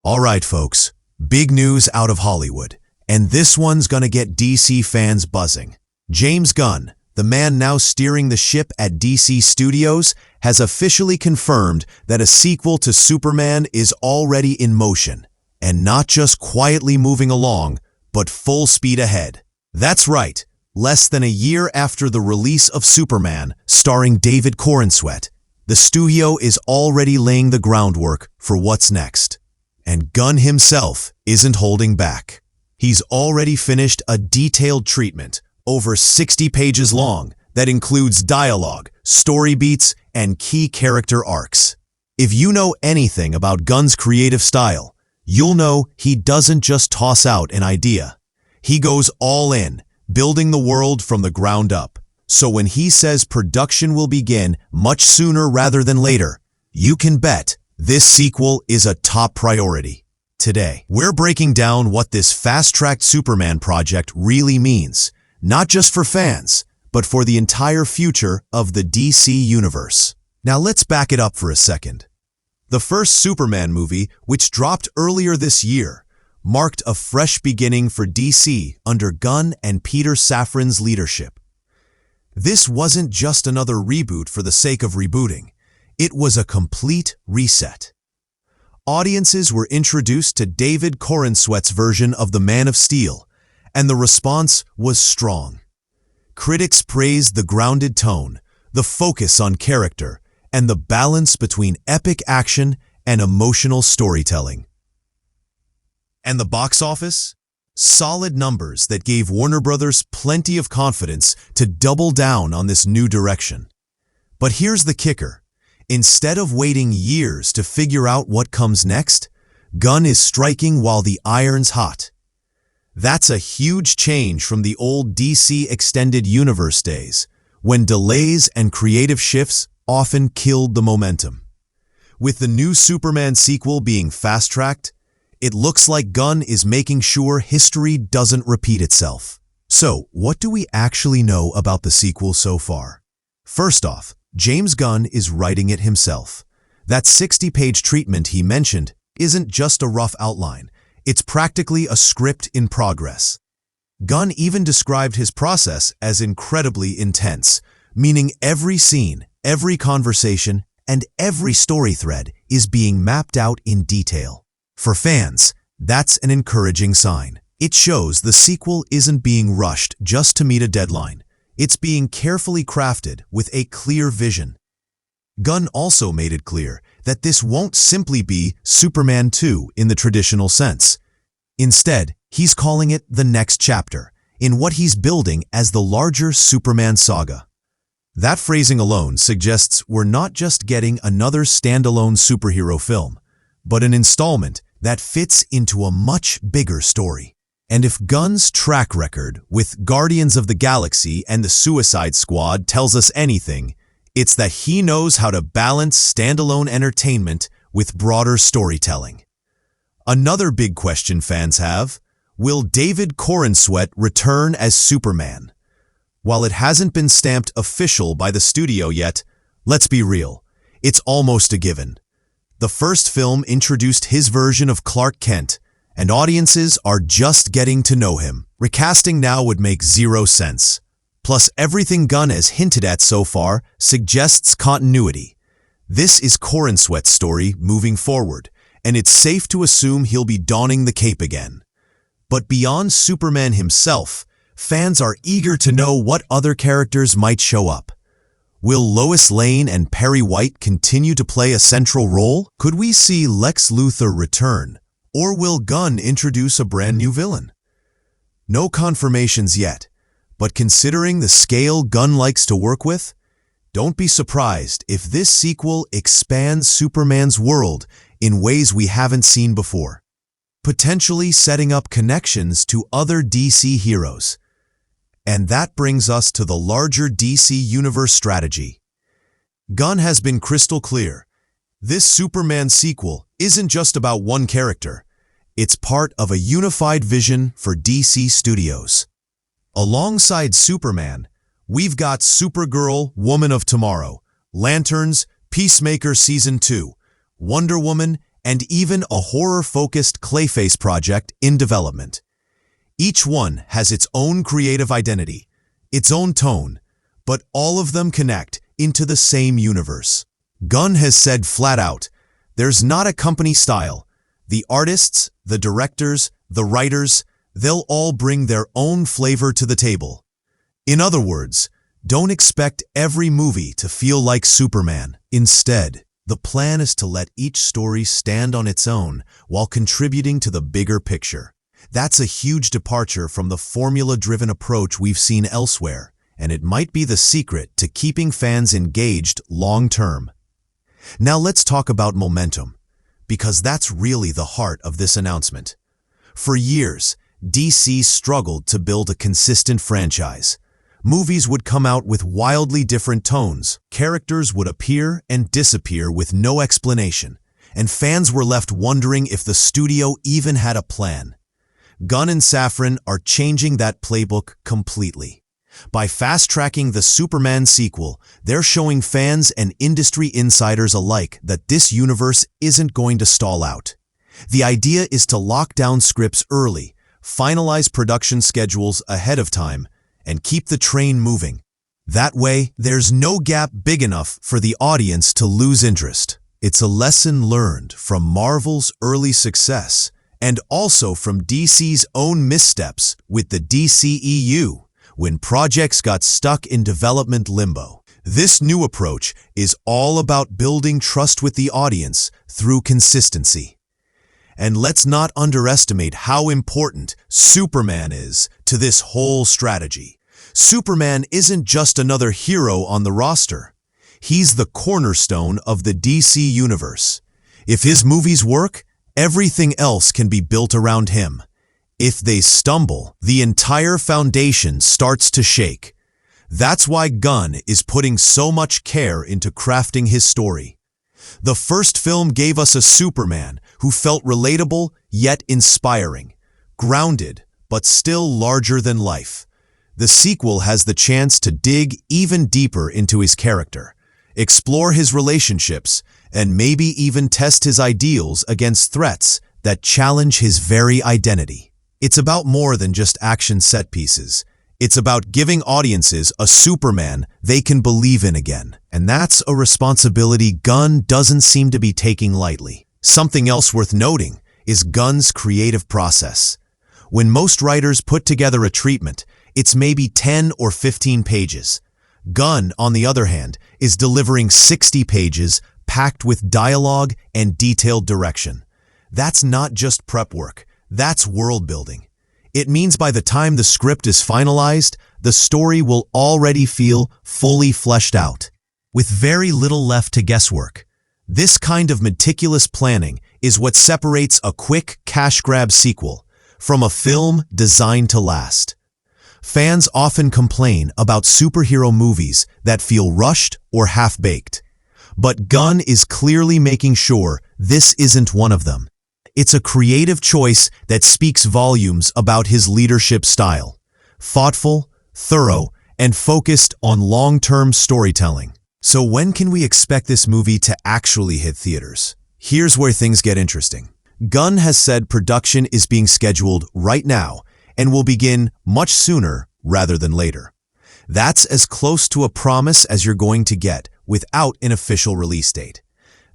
Alright folks, big news out of Hollywood, and this one's gonna get DC fans buzzing. James Gunn, the man now steering the ship at DC Studios, has officially confirmed that a sequel to Superman is already in motion, and not just quietly moving along, but full speed ahead. That's right, less than a year after the release of Superman, starring David Corenswet, the studio is already laying the groundwork for what's next. And Gunn himself isn't holding back. He's already finished a detailed treatment, over 60 pages long, that includes dialogue, story beats, and key character arcs. If you know anything about Gunn's creative style, you'll know he doesn't just toss out an idea. He goes all in, building the world from the ground up. So when he says production will begin much sooner rather than later, you can bet this sequel is a top priority. Today, we're breaking down what this fast-tracked Superman project really means, not just for fans, but for the entire future of the DC universe. Now let's back it up for a second. The first Superman movie, which dropped earlier this year, marked a fresh beginning for DC under Gunn and Peter Safran's leadership. This wasn't just another reboot for the sake of rebooting. It was a complete reset. Audiences were introduced to David Corenswet's version of the Man of Steel, and the response was strong. Critics praised the grounded tone, the focus on character, and the balance between epic action and emotional storytelling. And the box office? Solid numbers that gave Warner Brothers plenty of confidence to double down on this new direction. But here's the kicker. Instead of waiting years to figure out what comes next, Gunn is striking while the iron's hot. That's a huge change from the old DC Extended Universe days, when delays and creative shifts often killed the momentum. With the new Superman sequel being fast-tracked, it looks like Gunn is making sure history doesn't repeat itself. So, what do we actually know about the sequel so far? First off, James Gunn is writing it himself. That 60-page treatment he mentioned isn't just a rough outline. It's practically a script in progress. Gunn even described his process as incredibly intense, meaning every scene, every conversation, and every story thread is being mapped out in detail. For fans, that's an encouraging sign. It shows the sequel isn't being rushed just to meet a deadline. It's being carefully crafted with a clear vision. Gunn also made it clear that this won't simply be Superman 2 in the traditional sense. Instead, he's calling it the next chapter in what he's building as the larger Superman saga. That phrasing alone suggests we're not just getting another standalone superhero film, but an installment that fits into a much bigger story. And if Gunn's track record with Guardians of the Galaxy and the Suicide Squad tells us anything, it's that he knows how to balance standalone entertainment with broader storytelling. Another big question fans have: will David Corenswet return as Superman? While it hasn't been stamped official by the studio yet, let's be real, it's almost a given. The first film introduced his version of Clark Kent, and audiences are just getting to know him. Recasting now would make zero sense. Plus, everything Gunn has hinted at so far suggests continuity. This is Corenswet's story moving forward, and it's safe to assume he'll be donning the cape again. But beyond Superman himself, fans are eager to know what other characters might show up. Will Lois Lane and Perry White continue to play a central role? Could we see Lex Luthor return? Or will Gunn introduce a brand new villain? No confirmations yet, but considering the scale Gunn likes to work with, don't be surprised if this sequel expands Superman's world in ways we haven't seen before, potentially setting up connections to other DC heroes. And that brings us to the larger DC Universe strategy. Gunn has been crystal clear. This Superman sequel isn't just about one character. It's part of a unified vision for DC Studios. Alongside Superman, we've got Supergirl, Woman of Tomorrow, Lanterns, Peacemaker Season 2, Wonder Woman, and even a horror-focused Clayface project in development. Each one has its own creative identity, its own tone, but all of them connect into the same universe. Gunn has said flat out, there's not a company style. The artists, the directors, the writers, they'll all bring their own flavor to the table. In other words, don't expect every movie to feel like Superman. Instead, the plan is to let each story stand on its own while contributing to the bigger picture. That's a huge departure from the formula-driven approach we've seen elsewhere, and it might be the secret to keeping fans engaged long-term. Now let's talk about momentum, because that's really the heart of this announcement. For years, DC struggled to build a consistent franchise. Movies would come out with wildly different tones, characters would appear and disappear with no explanation, and fans were left wondering if the studio even had a plan. Gunn and Safran are changing that playbook completely. By fast-tracking the Superman sequel, they're showing fans and industry insiders alike that this universe isn't going to stall out. The idea is to lock down scripts early, finalize production schedules ahead of time, and keep the train moving. That way, there's no gap big enough for the audience to lose interest. It's a lesson learned from Marvel's early success and also from DC's own missteps with the DCEU when projects got stuck in development limbo. This new approach is all about building trust with the audience through consistency. And let's not underestimate how important Superman is to this whole strategy. Superman isn't just another hero on the roster. He's the cornerstone of the DC universe. If his movies work, everything else can be built around him. If they stumble, the entire foundation starts to shake. That's why Gunn is putting so much care into crafting his story. The first film gave us a Superman who felt relatable yet inspiring, grounded but still larger than life. The sequel has the chance to dig even deeper into his character, explore his relationships, and maybe even test his ideals against threats that challenge his very identity. It's about more than just action set pieces. It's about giving audiences a Superman they can believe in again. And that's a responsibility Gunn doesn't seem to be taking lightly. Something else worth noting is Gunn's creative process. When most writers put together a treatment, it's maybe 10 or 15 pages. Gunn, on the other hand, is delivering 60 pages packed with dialogue and detailed direction. That's not just prep work, that's world building. It means by the time the script is finalized, the story will already feel fully fleshed out, with very little left to guesswork. This kind of meticulous planning is what separates a quick cash grab sequel from a film designed to last. Fans often complain about superhero movies that feel rushed or half-baked, but Gunn is clearly making sure this isn't one of them. It's a creative choice that speaks volumes about his leadership style. Thoughtful, thorough, and focused on long-term storytelling. So when can we expect this movie to actually hit theaters? Here's where things get interesting. Gunn has said production is being scheduled right now and will begin much sooner rather than later. That's as close to a promise as you're going to get without an official release date.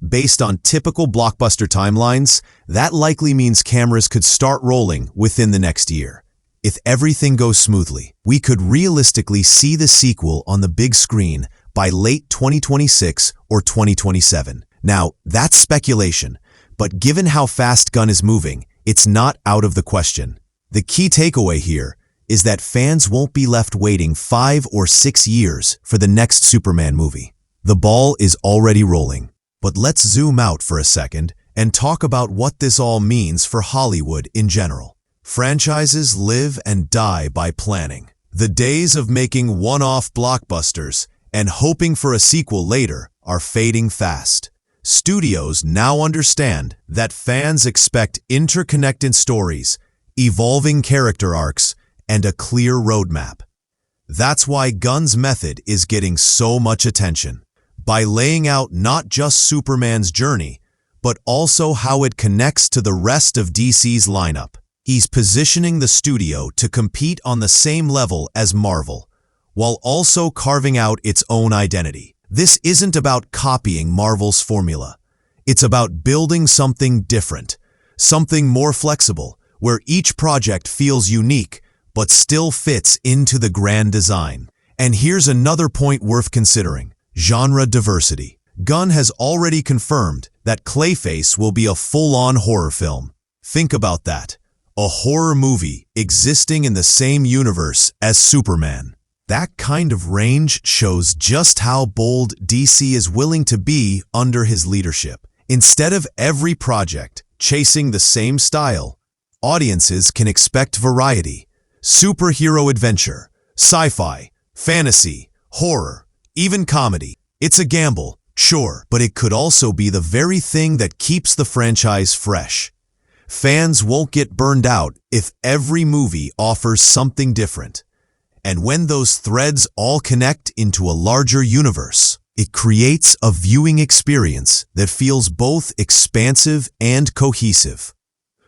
Based on typical blockbuster timelines, that likely means cameras could start rolling within the next year. If everything goes smoothly, we could realistically see the sequel on the big screen by late 2026 or 2027. Now, that's speculation, but given how fast Gunn is moving, it's not out of the question. The key takeaway here is that fans won't be left waiting 5 or 6 years for the next Superman movie. The ball is already rolling. But let's zoom out for a second and talk about what this all means for Hollywood in general. Franchises live and die by planning. The days of making one-off blockbusters and hoping for a sequel later are fading fast. Studios now understand that fans expect interconnected stories, evolving character arcs, and a clear roadmap. That's why Gunn's method is getting so much attention. By laying out not just Superman's journey, but also how it connects to the rest of DC's lineup. He's positioning the studio to compete on the same level as Marvel, while also carving out its own identity. This isn't about copying Marvel's formula. It's about building something different, something more flexible, where each project feels unique, but still fits into the grand design. And here's another point worth considering: genre diversity. Gunn has already confirmed that Clayface will be a full-on horror film. Think about that. A horror movie existing in the same universe as Superman. That kind of range shows just how bold DC is willing to be under his leadership. Instead of every project chasing the same style, audiences can expect variety. Superhero adventure, sci-fi, fantasy, horror, even comedy. It's a gamble, sure, but it could also be the very thing that keeps the franchise fresh. Fans won't get burned out if every movie offers something different. And when those threads all connect into a larger universe, it creates a viewing experience that feels both expansive and cohesive.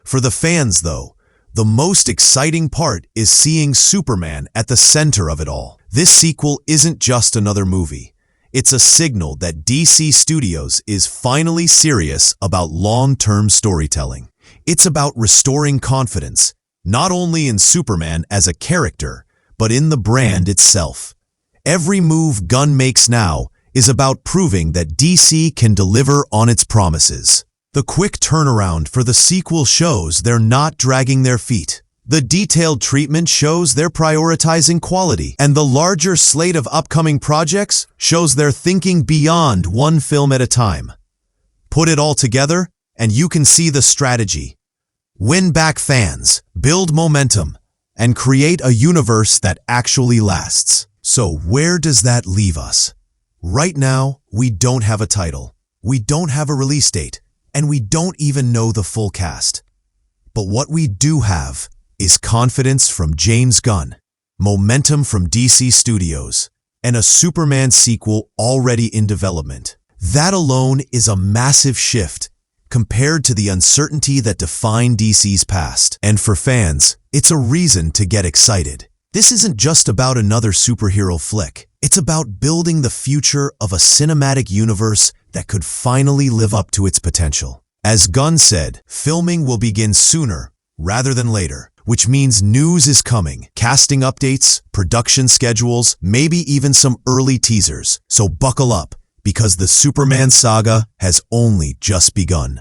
For the fans, though, the most exciting part is seeing Superman at the center of it all. This sequel isn't just another movie. It's a signal that DC Studios is finally serious about long-term storytelling. It's about restoring confidence, not only in Superman as a character, but in the brand itself. Every move Gunn makes now is about proving that DC can deliver on its promises. The quick turnaround for the sequel shows they're not dragging their feet. The detailed treatment shows they're prioritizing quality, and the larger slate of upcoming projects shows they're thinking beyond one film at a time. Put it all together, and you can see the strategy. Win back fans, build momentum, and create a universe that actually lasts. So where does that leave us? Right now, we don't have a title, we don't have a release date, and we don't even know the full cast. But what we do have is confidence from James Gunn, momentum from DC Studios, and a Superman sequel already in development. That alone is a massive shift compared to the uncertainty that defined DC's past. And for fans, it's a reason to get excited. This isn't just about another superhero flick. It's about building the future of a cinematic universe that could finally live up to its potential. As Gunn said, filming will begin sooner rather than later, which means news is coming, casting updates, production schedules, maybe even some early teasers. So buckle up, because the Superman saga has only just begun.